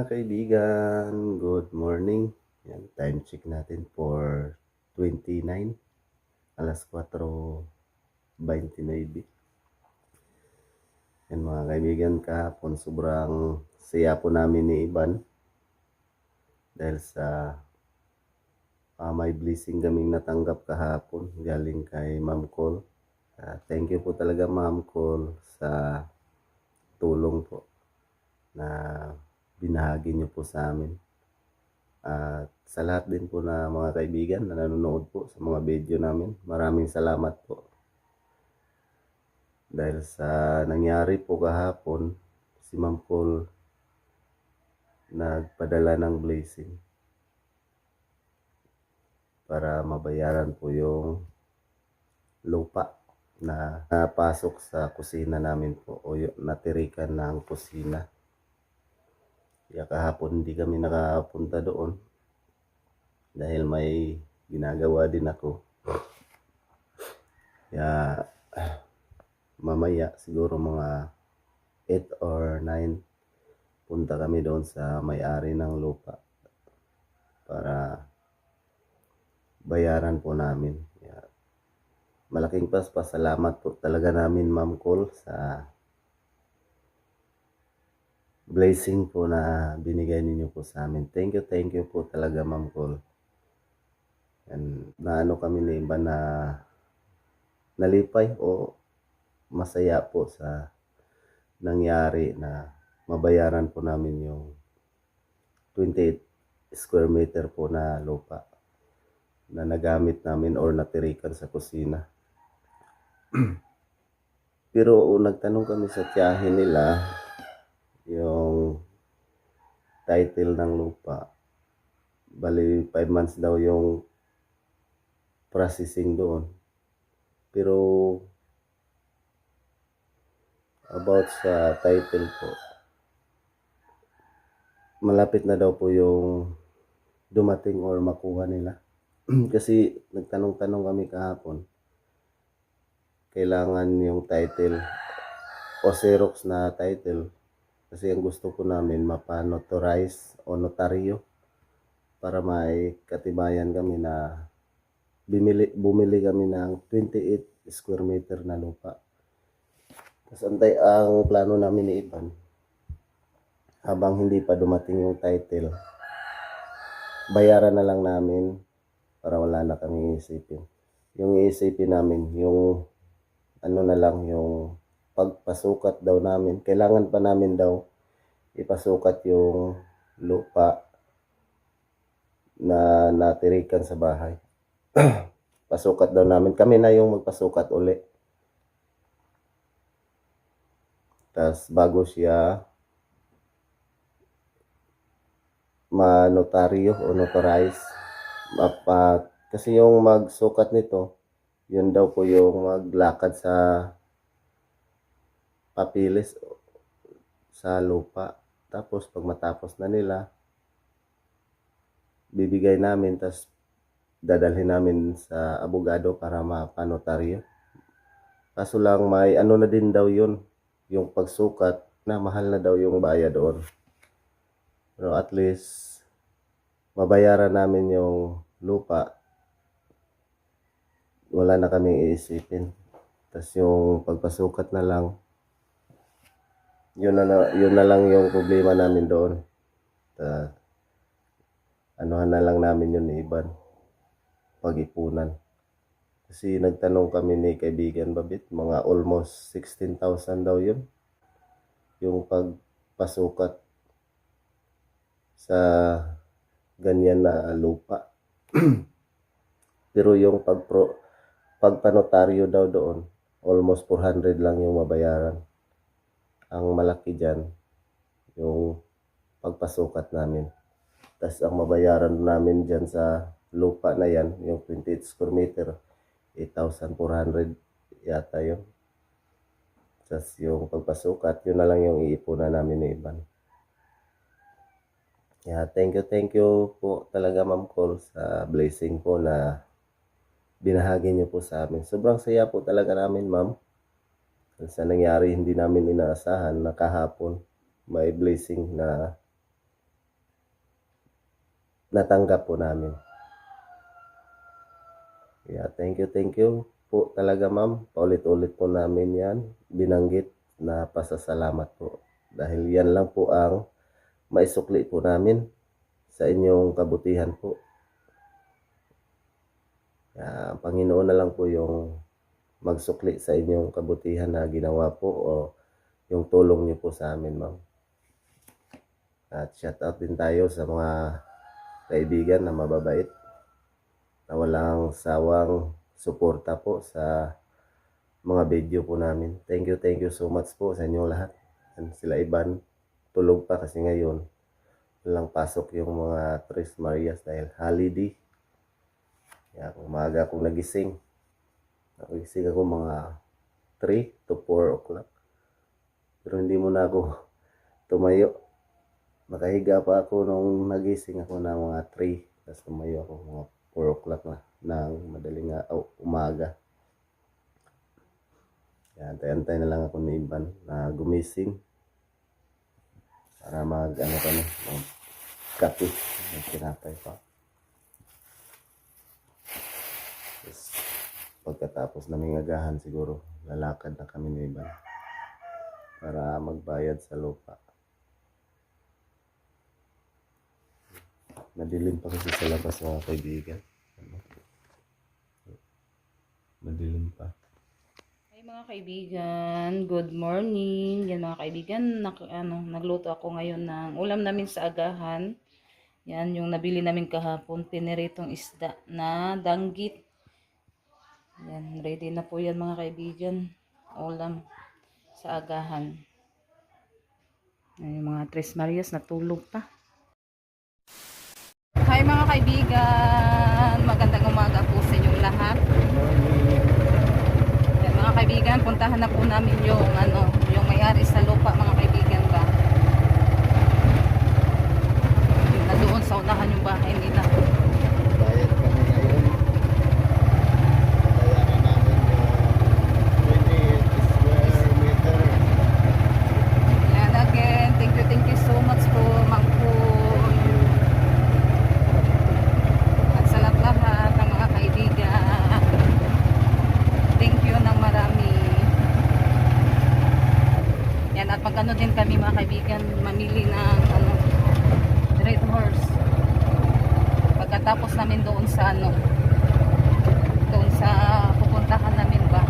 mga kaibigan, good morning. Yan, time check natin for 29, alas 4:29. Yan mga kaibigan, kahapon sobrang saya po namin ni Iban dahil sa may blessing kaming natanggap kahapon galing kay Ma'am Col. Thank you po talaga Ma'am Col sa tulong po na binahagi niyo po sa amin. At sa lahat din po na mga kaibigan na nanonood po sa mga video namin, maraming salamat po. Dahil sa nangyari po kahapon, si Ma'am Col nagpadala ng blessing para mabayaran po yung lupa na napasok sa kusina namin po o natirikan ng kusina. Kaya kahapon hindi kami nakapunta doon dahil may ginagawa din ako. Kaya mamaya siguro mga 8 or 9 punta kami doon sa may-ari ng lupa para bayaran po namin. Kaya malaking pasalamat po talaga namin Ma'am Col sa blessing po na binigay ninyo po sa amin. Thank you po talaga Ma'am Col. And naano kami na iba na nalipay o masaya po sa nangyari na mabayaran po namin yung 28 square meter po na lupa na nagamit namin or natirikan sa kusina. Pero nagtanong kami sa tiyahin nila yung title ng lupa. Bali 5 months daw yung processing doon. Pero about sa title po, malapit na daw po yung dumating or makuha nila. Kasi nagtanong-tanong kami kahapon, kailangan yung title o Xerox na title kasi ang gusto ko namin mapa-notarize o notaryo para may katibayan kami na bumili kami ng 28 square meter na lupa. Tapos ang plano namin ni Iban, habang hindi pa dumating yung title, bayaran na lang namin para wala na kami iisipin. Yung iisipin namin, yung ano na lang, yung pagpasukat daw namin. Kailangan pa namin daw ipasukat yung lupa na natirikan sa bahay. Pasukat daw namin. Kami na yung magpasukat uli. Tapos bago siya manotaryo o notarize, kasi yung magsukat nito, yun daw po yung maglakad sa papilis sa lupa. Tapos pag matapos na nila, bibigay namin, tapos dadalhin namin sa abogado para mapanotaryo. Kaso lang may ano na din daw yun, yung pagsukat na mahal na daw yung bayad doon. Pero at least mabayaran namin yung lupa, wala na kaming iisipin. Tapos yung pagpasukat na lang, yun na lang yung problema namin doon. Anuhan na lang namin yun ni Iban, pag-ipunan. Kasi nagtanong kami ni kaibigan Babit, mga almost 16,000 daw yun, yung pagpasukat sa ganyan na lupa. Pero yung pagpanotaryo daw doon, almost 400 lang yung mabayaran. Ang malaki dyan, yung pagpasukat namin. Tapos ang mabayaran namin dyan sa lupa na yan, yung 28 square meter, 8,400 yata yun. Tapos yung pagpasukat, yun na lang yung iipunan namin ni Iban. Thank you po talaga Ma'am Col sa blessing po na binahagi niyo po sa amin. Sobrang saya po talaga namin Ma'am. Sa nangyari, hindi namin inaasahan na kahapon may blessing na natanggap po namin. Yeah, thank you po talaga ma'am. Paulit-ulit po namin yan binanggit na pasasalamat po. Dahil yan lang po ang maisukli po namin sa inyong kabutihan po. Ang Panginoon na lang po yung magsukli sa inyong kabutihan na ginawa po o yung tulong niyo po sa amin ma'am. At shout out din tayo sa mga kaibigan na mababait na walang sawang suporta po sa mga video po namin. Thank you so much po sa inyong lahat. And sila Iban, tulog pa kasi ngayon walang pasok yung mga Tres Marias dahil holiday. Kaya umaga akong nagising. Nagising ako mga 3 to 4 o'clock. Pero hindi muna ako tumayo. Nakahiga pa ako nung nagising ako na mga 3. Tapos tumayo ako mga 4 o'clock na ng madaling umaga. Antay-antay na lang ako ni Iban na gumising para mag kape, may tinapay pa. Tapos, pagkatapos naming agahan siguro lalakad na kami ni Iban para magbayad sa lupa. Madilim pa kasi sa labas mga kaibigan. Madilim pa. Hi mga kaibigan, good morning. Yan mga kaibigan, nagluto ako ngayon ng ulam namin sa agahan. Yan yung nabili namin kahapon, piniritong isda na danggit. Yan, ready na po yan mga kaibigan. Ulam sa agahan. Yan, yung mga Tres Marias natulog pa. Hi mga kaibigan, magandang umaga po sa inyong lahat. Yan, mga kaibigan, puntahan na po namin yung yung may-ari sa lupa mga kaibigan ba. Yung na doon sa unahan yung bahay nila. Bayad kami ngayon. Bayaran namin yung 20 square meter. Yan again, thank you so much po Mang Poy. At sa lahat ng mga kaibigan, thank you ng marami. Yan, at pag din kami mga kaibigan, mamili ng red horse. Pagkatapos namin doon sa doon sa pupuntahan namin ba,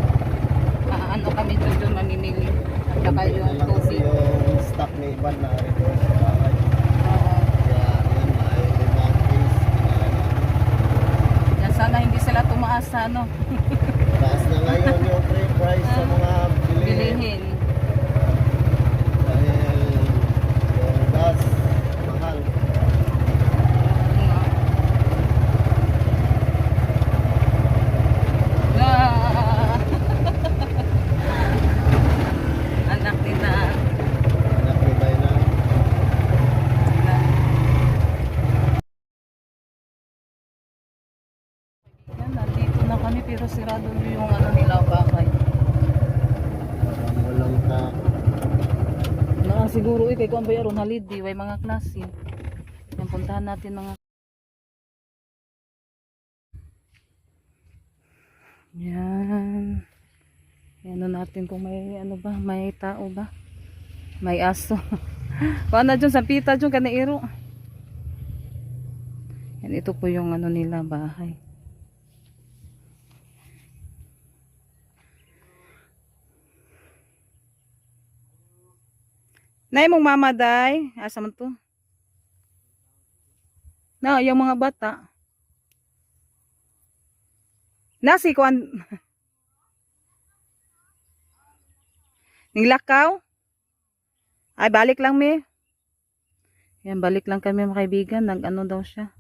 kami doon mamimili. At saka yung tubig. Yung stock ni Iban na reverse sa bahay. Oo. Kaya yan ay 5 days. Yan, sana hindi sila tumaas sa Taas na ngayon yung free price sa mga bilihin. bilihin. Dahil yung gas mahal. Anak nila. Nakibay na. Yan, nandito na kami pero sirado yung nila bahay. Walang tak. Siguro kay kuan bayaron halidi way mga klase. Yan, puntahan natin mga. Yan. Ano natin kung may ba, may tao ba? May aso. Kuan na dyan sa pita dyan kanairo. Yan, ito po yung nila bahay. Nay mong mama day, asa man to? Na, yung mga bata. Nasi kuan. Ning lakaw? Ay balik lang mi. Yan, balik lang kami mga kaibigan, daw siya.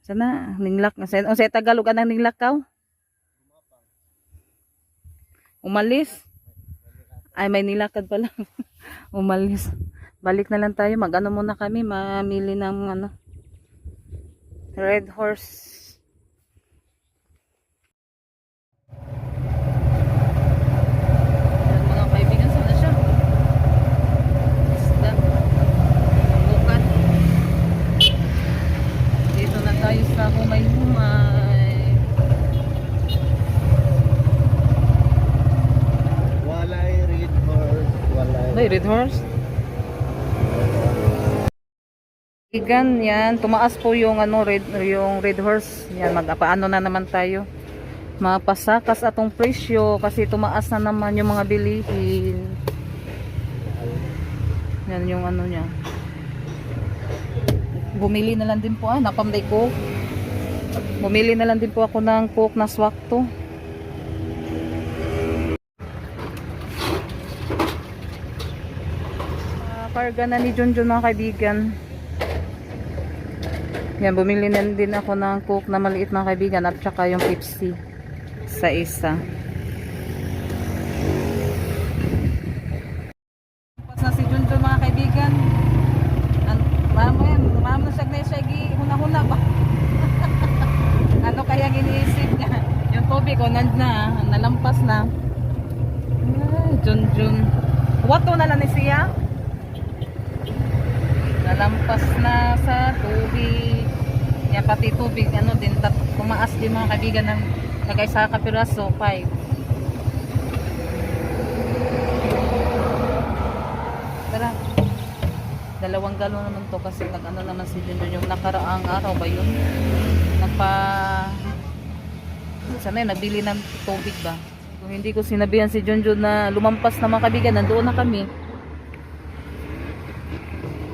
Sana ninglak, sa Tagalog anang ninglakaw? Umalis. Ay may nilakad pa lang. Umalis. Balik na lang tayo. Muna kami. Mamili ng red horse. Yan mga kaibigan. Saan na siya? Isda. Bukan. tayo sa humay-humay. Walay red horse, walay. May red horse? Igan, yan. Tumaas po yung yung red horse. Yan, mag-apaano na naman tayo. Mapasakas atong presyo kasi tumaas na naman yung mga bilihin. Yan yung ano niya. Bumili na lang din po, napamday ko. Bumili na lang din po ako ng coke na swakto. Karga na ni Junjun mga kaibigan. Yan, bumili na din ako ng coke na maliit mga kaibigan at saka yung Pepsi sa isa. Pas na si Junjun mga kaibigan. Ma'am na siya huna-huna ba? Ano kaya iniisip niya? Yung tubig ko nalampas na. Ay, Junjun. Wato na lang ni siya. Nalampas na sa tubig. Yan, pati tubig, din, tumaas din mga kaibigan ng nag-isa ka piraso, 5. Tara. 2 galon naman to kasi nag-ano naman si Junjun yung nakaraang araw ba yun? Sana yun, nabili ng tubig ba? Kung hindi ko sinabihan si Junjun na lumampas na mga kaibigan, nandoon na kami.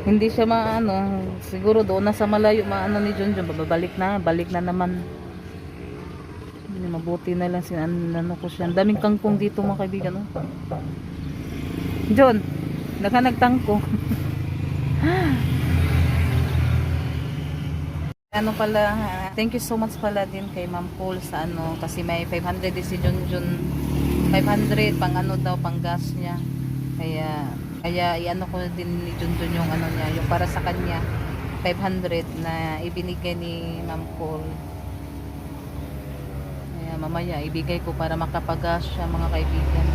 Hindi siya siguro doon na sa malayo ni Junjun, balik na naman. Mabuti na lang ko siya. Ang daming kangkong dito mga kaibigan. Oh. John, nagtangko. Thank you so much pala din kay Ma'am Paul sa kasi may 500 din si Junjun. 500 pang daw, pang gas niya. Kaya ko din ni Junjun yung niya, yung para sa kanya 500 na ibinigay ni Ma'am Paul. Kaya mamaya ibigay ko para makapagas siya mga kaibigan.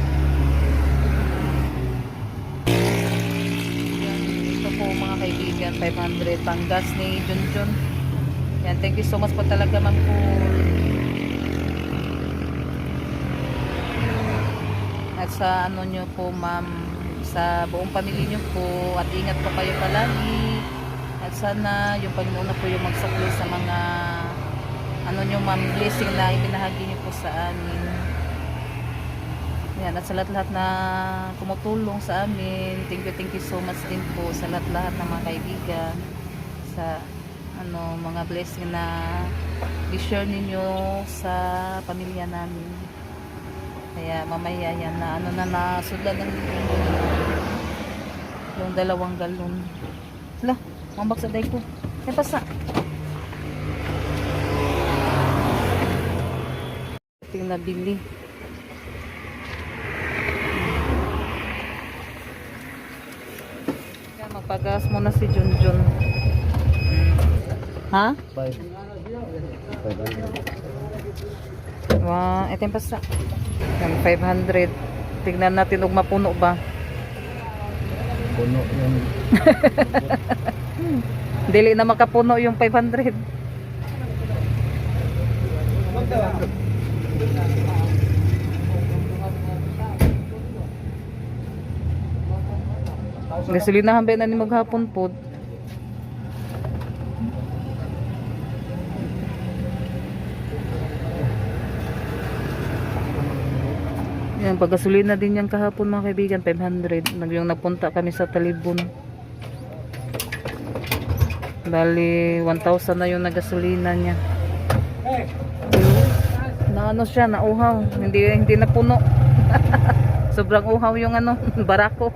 Yan, ito po mga kaibigan, 500 pang gas ni Junjun. Yan, thank you so much po talaga Ma'am Paul. At sa nyo po ma'am, sa buong pamilya nyo po, at ingat po kayo palagi, at sana yung Panginoon na po yung magsakli sa mga nyo ma'am, blessing na ibinahagi nyo po sa amin. Yan, at sa lahat-lahat na tumutulong sa amin, thank you so much din po sa lahat-lahat ng mga kaibigan, sa mga blessing na i-share ninyo sa pamilya namin. Kaya mamaya yan na nasudlan ng yung 2 galon. Hala, mambak sa day ko. Ay pasa. Ito yung nabili. Kaya magpagas muna si Junjun. Ha? 5. Wow, ito yung pasa. 500. Tignan natin kung mapuno ba. Puno yan. Dili na makapuno yung 500. Gasolinahan ba na ni maghapon po? Yan, paggasolina din yan kahapon mga kaibigan, 500. Yung napunta kami sa Talibon. Bali, 1,000 na yung nagasolina niya. Siya, nauhaw. Hindi na puno. Sobrang uhaw yung barako.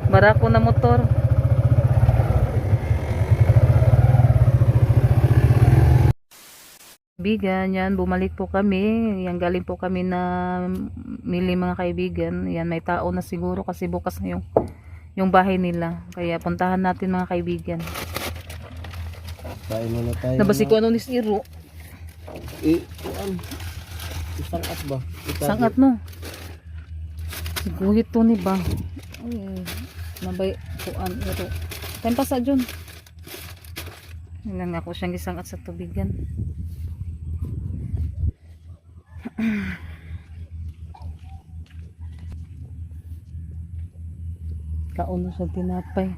Barako na motor. Kaibigan, yan, bumalik po kami. Yan, galing po kami na mili mga kaibigan. Yan, may tao na siguro kasi bukas na yung bahay nila. Kaya puntahan natin mga kaibigan. Kain muna tayo. Nabasi ko ni Siro. Isang at ba? Sangat no. Siguhit to ni ba? Ay, nabay kuan ito. Tempa sa John. Ilang ako siyang gisangat sa tubigan. Kauno siya tinapay.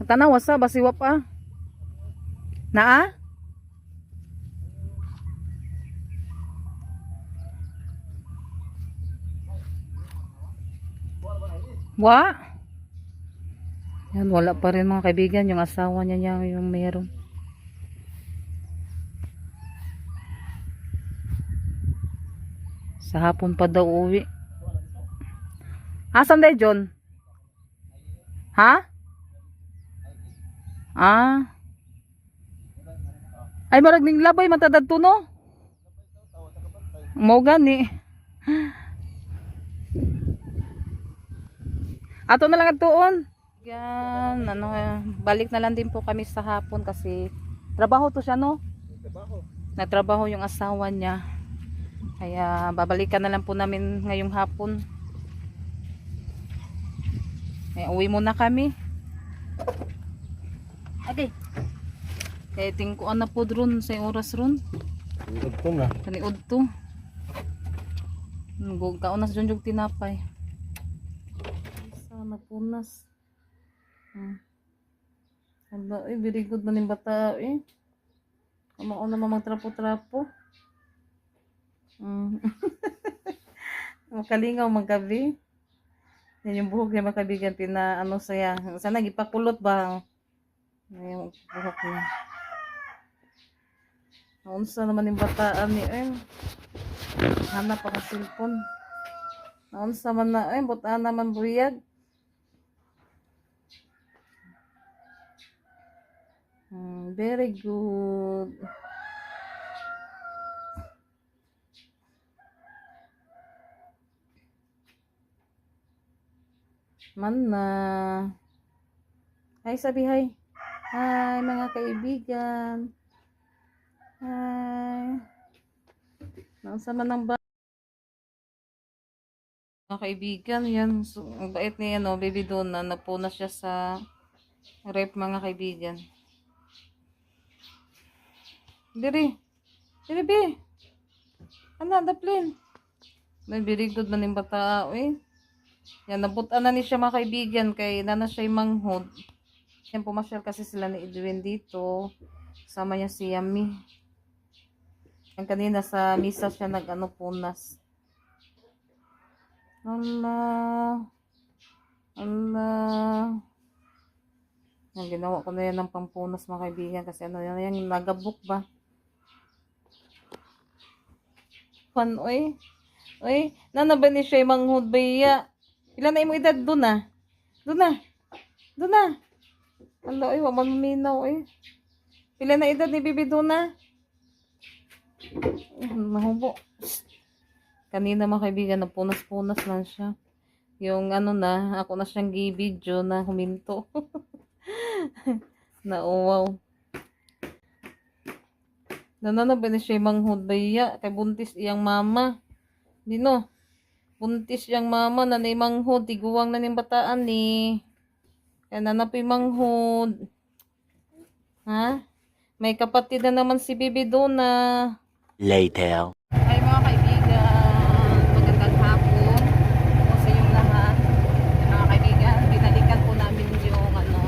Tanawa sa basiwa pa. Naa? Wa? Yan, wala pa rin mga kaibigan. Yung asawa niya yung meron. Sa hapon pa daw uwi. Asan day, John? Ha? Ah. Ay, marag ning labay matadad to, no? Mo gani. Ato na lang atuon. Yan, ano, balik na lang din po kami sa hapon kasi trabaho to siya, no? Nagtrabaho yung asawa niya. Kaya babalikan na lang po namin ngayong hapon. Uwi muna kami. Okay. Kaya tingkuan na po dron sa oras ron. Ito na. Kaniod to. Kaunas dyan yung tinapay. Sana punas. Aba, very good man yung bata eh. Kamao naman magtrapo-trapo. Makalingaw maggabi. Yan yung buhok niya mga kaibigan. Ano saya. Sana gipakulot ba? Yung buhok niya. Naunsa naman yung bataan ni hanap ako cellphone. Naunsa man na bataan naman buyag. Very good. Mana. Hi, sabi hi. Hi mga kaibigan. Hi. Naunsa man ng mga kaibigan, yan. So, ang bait niya, no, baby Donna. Napuna siya sa rep, mga kaibigan. Diri. Diri, be. Ano, daplin. Very good man yung bata, Yan, nabutan na ni siya mga kaibigan kay nana siya yung manghod. Yan, pumasyal kasi sila ni Edwin dito. Kasama niya si Yami. Yan, kanina sa misa siya punas. Allah. Allah. Yan, ginawa ko na yan ng pampunas mga kaibigan kasi yan yung nagabok ba. Pan, nana ba ni siya yung manghod ba iya? Ilan na yung edad doon na? Doon na. Allah, wag maminaw, Ilan na edad ni Bibi doon na? Mahubo. Kanina mga kaibigan, napunas-punas lang siya. Yung ako na siyang gi-video na huminto. Nauwaw. Nanana ba ni siya yung manghod ba iya? Kay buntis iyang mama. Dino. Buntis yang mama na manghod, tiguwang na ning bataan ni. Kaya nanapoy manghod. Ha? May kapatid na naman si Bibi Donna. Later. Ay mga kaibigan, magandang hapon po sa inyong lahat. Mga kaibigan, binalikan po namin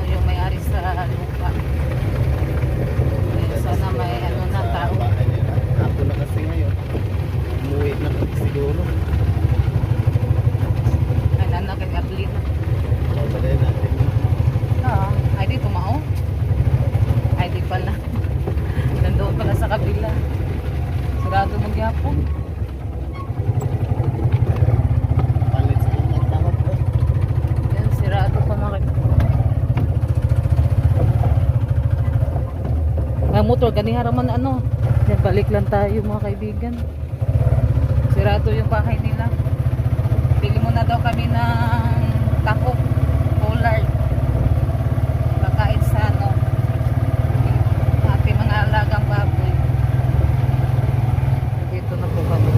yung may-ari sa lupa. Sana may na tao. Ako na kasi ngayon. Umuwi na kasi siguro. Kay Babalay natin. ay di tumao. Ay di pala. Nandoon pala sa kabila. Sarado magyapon. Palit sa mga tawag ko. Yan, sirado pa mga motor, ganiharaman yan, balik lang tayo mga kaibigan. Sirado yung bahay nila. Pili muna daw kami ng taho, pollard. Pagkain sa ating mga alagang baboy. Dito na po kami.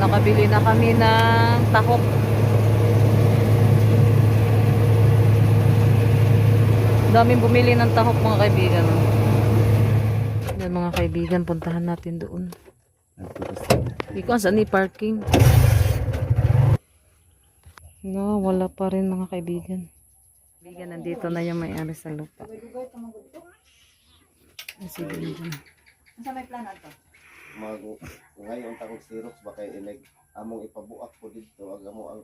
nakabili na kami ng tahok. Daming bumili ng tahok mga kaibigan. Yan mga kaibigan, puntahan natin doon. Hindi ko saan i-parking. No, wala pa rin mga kaibigan. Kaibigan, nandito na yung may-ari sa lupa. Sige dyan. Sa may plano ito? Ngayon takong Xerox ba kay inig among ipabuak ko dito ag amo ang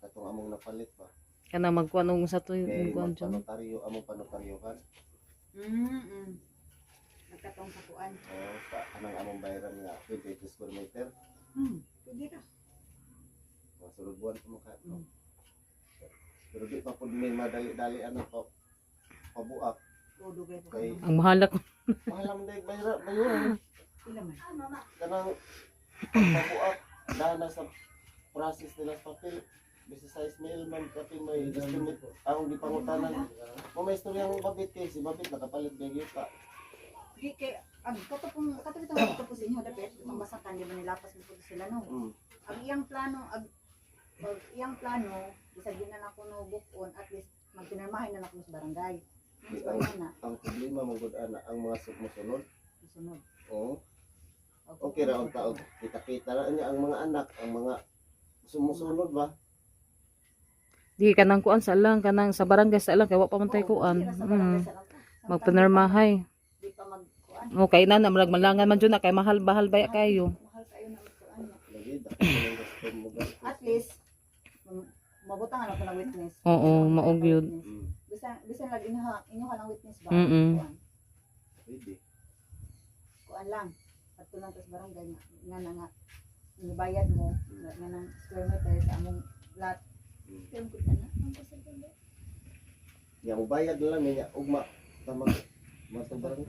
katong among napalit ba Kana magkuanong sa to kay yung dyan. panotaryo among panotaryohan Nagkatong sa kuan. sa anang among bayaran nga 28 square meter Pwede ka. masulod buwan ko maka pero di pa pud may madali-dali ano pa pabuak O, dugay po. kay Ang mahalak. mahalam na bayaran Pila man. kanang pabuak dana sa process nila sa papel bisa size mail man kasi may estimate ang gipangutanan mo may istoryang babit kay si babit nakapalit gyud pa Di kay ang katapong katapos inyo dapat mambasakan di ba nilapas mo pud sila no. Ang iyang plano iyang plano bisag di na nako no book-on at least magpinirmahin na nako sa barangay. Mas kaya na ang problema mangud ana ang mga sumusunod sunod. oo okay ra ang taog kita-kita ra niya ang mga anak ang mga sumusunod ba Di kanang kuan sa lang, kanang sa barangay sa lang kay wa pa man tay kuan. Magpanarmahay. Di pa magkuan. O kay na marag malangan man jud na kay mahal-bahal baya kayo. Mahal kayo na magkuan niya. lagi dako ng gusto mo ga At least mabutangan ako ng witness. Oo, maog yun. Bisan lagi inyo ka ng witness ba? Mm-mm. Kuan. pwede Kuan lang. At lang sa barangay nga nga nibayad mo nga ng square meter sa among lot. Pero kung na ang pasaganda. ya mo bayad na lang niya ugma tama matubarang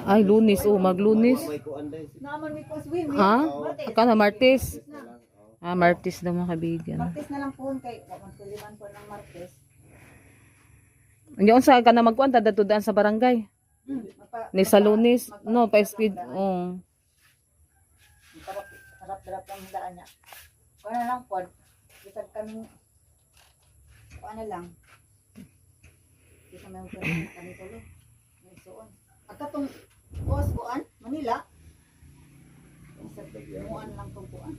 Ay, Lunes maglunes. may kuan day Naman may paswin. Ha? Martes. Kana Martes. Na. Ah, Martes daw mga kaibigan. Martes na lang po kay wa man kuliman po ng Martes. Unya unsa ka na magkuan ta daan sa barangay? Ni sa Lunes, no, pa speed. Oh. Harap-harap lang ang daan niya. Kuan na lang po. Bisag kami kuan na lang. Bisa may usapan kami tuloy. May suon. Agkatong buwas kuan Manila. Bisag muan lang tong kuan.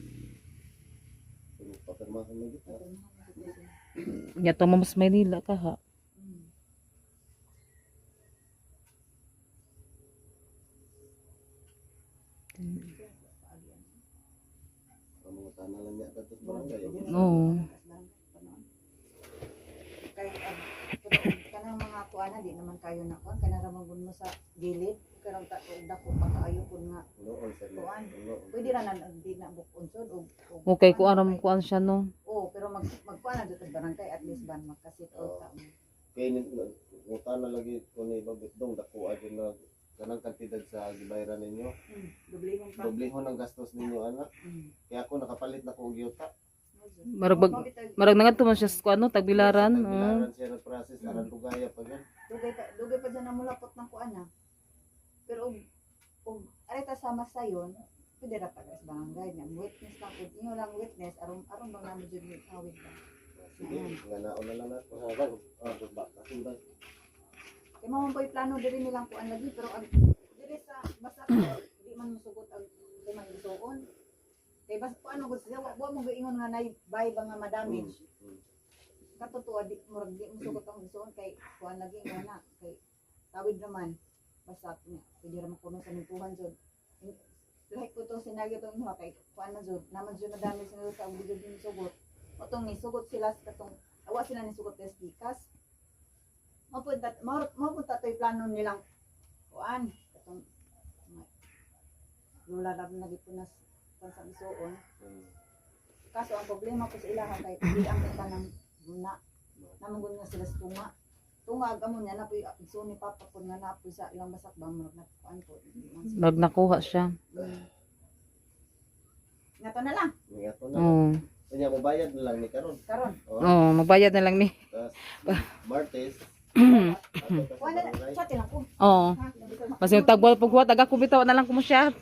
papirmahan mo gito Nya to mas Maynila ka ha. ang mga tanan lang niya kadto sa barangay Oo. Kay kanang mga kuan di naman kayo na kuan kana ra magun mo sa gilid karang dako pa kaayo kun nga noon sa kuan. noon Pwede ra na di na bukon sod og Okay, kuan ra mo kuan siya no. pero magkuan na dito sa barangay at least ban makasit ta. kay ngutan na lagi ko ni babit dong dako adyo na kanang kantidad sa gibayaran ninyo Dublihon pa. doblehon ang gastos ninyo anak kaya ako nakapalit na ko og yuta Marag nangadto man siya sa kuan no, tagbilaran. Oh. Tagbilaran siya ng process aran lugaya pa gan Dugay pa dyan na mulapot ng kuan na. Pero og aray ta sama sayon, pwede ra taga sa barangay niya. Witness lang pud inyo lang witness aron bang namin jud ni awit ba. sige nga naon na lang nato habang ba kasundan Kay mao man plano diri nilang kuan lagi pero ag diri sa basta di man musugot ang di man isuon. Kay basta kuan gud siya wa mo giingon nga nay bay ba nga ma-damage. Katutuwa di murag di musugot ang isuon kay kuan lagi nga na kay tawid naman basta niya pwede ra makuno sa nituhan jud. Like ko tong senaryo tong inyo kay kuan na jud naman jud na-damage na sa ug jud sugot. Otong ni sugot sila sa katong awa sila ni sugot sa stikas. Mapunta to'y plano nilang kuan katong lula ra na gipunas sa isuon. Kaso ang problema ko sa ilaha kay di ang kita ng guna. Naman nga sila sa tunga. Tunga agamo niya na poy isuon ni papa ko nga napoy sa ilang basak ba mo na kuan ko. Mag nakuha siya. Ngato na lang. ngato na Oo. kanya mo bayad na lang ni karon Karon. Oh, magbayad na lang ni. tas Martes Kuan na chat lang ko. Oo. Ha? Basta yung tagbol pagwa taga ko bitaw na lang ko mo siya.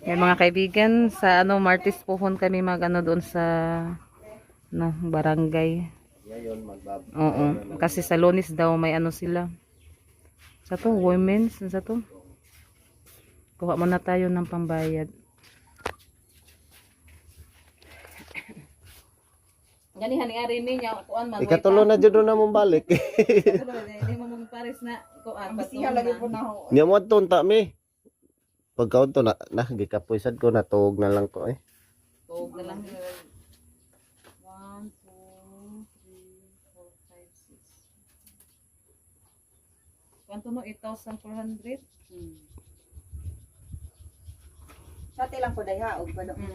Yan mga kaibigan, sa ano Martis Pohon kami magano doon sa barangay. Ngayon, Oo, kasi sa Lunes daw may ano sila. Sa to, women's, sa to. Kuha muna tayo ng pambayad. Ganihan nga rin niya, kuan man. Ikatulo na dyan na mong balik. Hindi mo mong pares na kuan. Masiha lagi po na ho. Niya mo ito, mi. Pagkaon to, gikapuisan ko, natuog na lang ko eh. Tuog na lang. 1, 2, 3, 4, 5, 6. Kwanto no? 8,400? Sa lang po dayha og pado mo.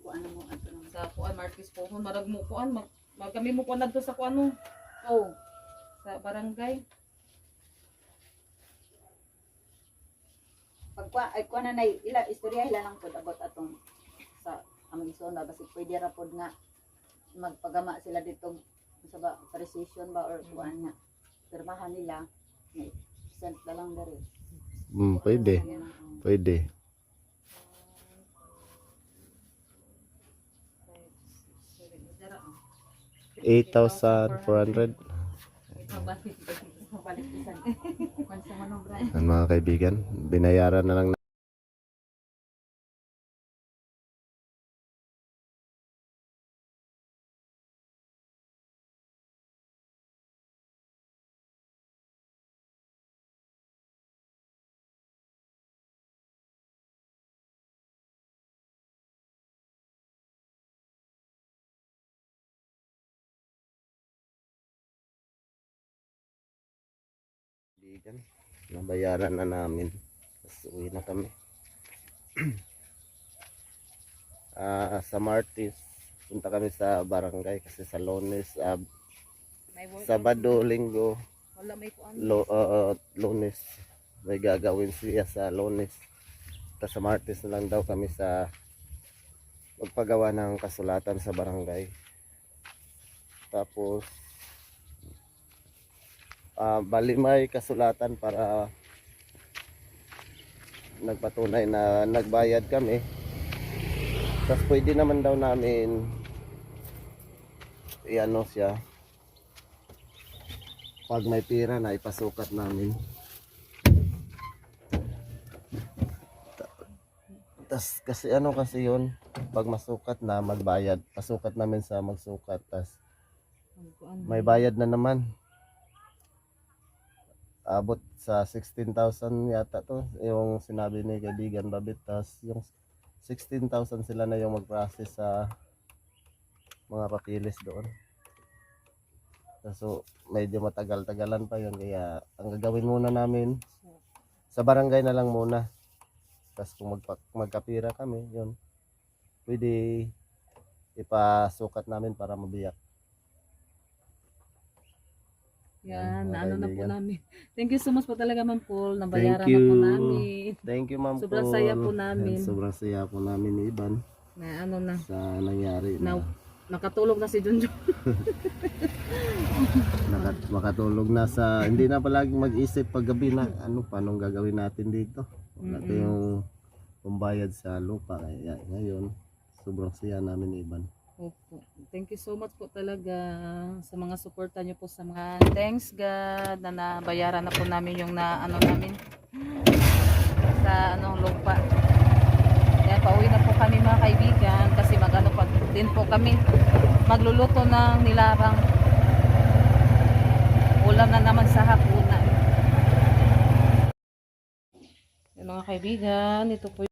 Kung ano mo ato nang Sa kuan Martis Pohon, marag mo kuan, kami mo kuan dito sa kuan no, oh, sa barangay. pagkuha ay kuha na nay ila istorya ila lang pod about atong sa among isona basi pwede ra pod nga magpagama sila dito sa ba precision ba or kuan nga pirmahan nila na send na lang dere. Pwede. Pwede. 8,400. Mabalik isan. Kung sa manong bra. Yan mga kaibigan, binayaran na lang na. Kaibigan, nabayaran na namin. Tapos uwi na kami. Sa Martis, punta kami sa barangay kasi sa Lunes, Sabado, Linggo, Wala may kuan. Lunes. May gagawin siya sa Lunes. Tapos sa Martis na lang daw kami sa magpagawa ng kasulatan sa barangay. Tapos bali may kasulatan para nagpatunay na nagbayad kami. Tapos pwede naman daw namin iano siya pag may pira na ipasukat namin. Tas kasi ano kasi yun, pag masukat na magbayad, pasukat namin sa magsukat, tas may bayad na naman. Abot sa 16,000 yata to, yung sinabi ni kaibigan Babit, tas yung 16,000 sila na yung mag-process sa mga papilis doon. So medyo matagal-tagalan pa yun, kaya ang gagawin muna namin sa barangay na lang muna. Tapos kung magkapira kami, yun, pwede ipasukat namin para mabiyak. Yan, mga naano na po kaibigan. namin. Thank you so much po talaga Ma'am Paul. Nabayaran Thank na po you. namin. Thank you, Ma'am Sobrang Paul. saya po namin. Yan, sobrang saya po namin ni Iban Na ano na, sa nangyari na nakatulog na si Junjun. makatulog na sa, hindi na palagi mag-isip paggabi na ano, paano gagawin natin dito. Wala tayong pambayad sa lupa. Kaya ngayon, sobrang saya namin ni Iban. Opo. Thank you so much po talaga sa mga suporta niyo po sa mga thanks God na nabayaran na po namin yung na ano namin sa anong lupa. Kaya pauwi na po kami mga kaibigan kasi magano pa din po kami magluluto ng nilarang ulam na naman sa hapunan. Yung mga kaibigan, ito po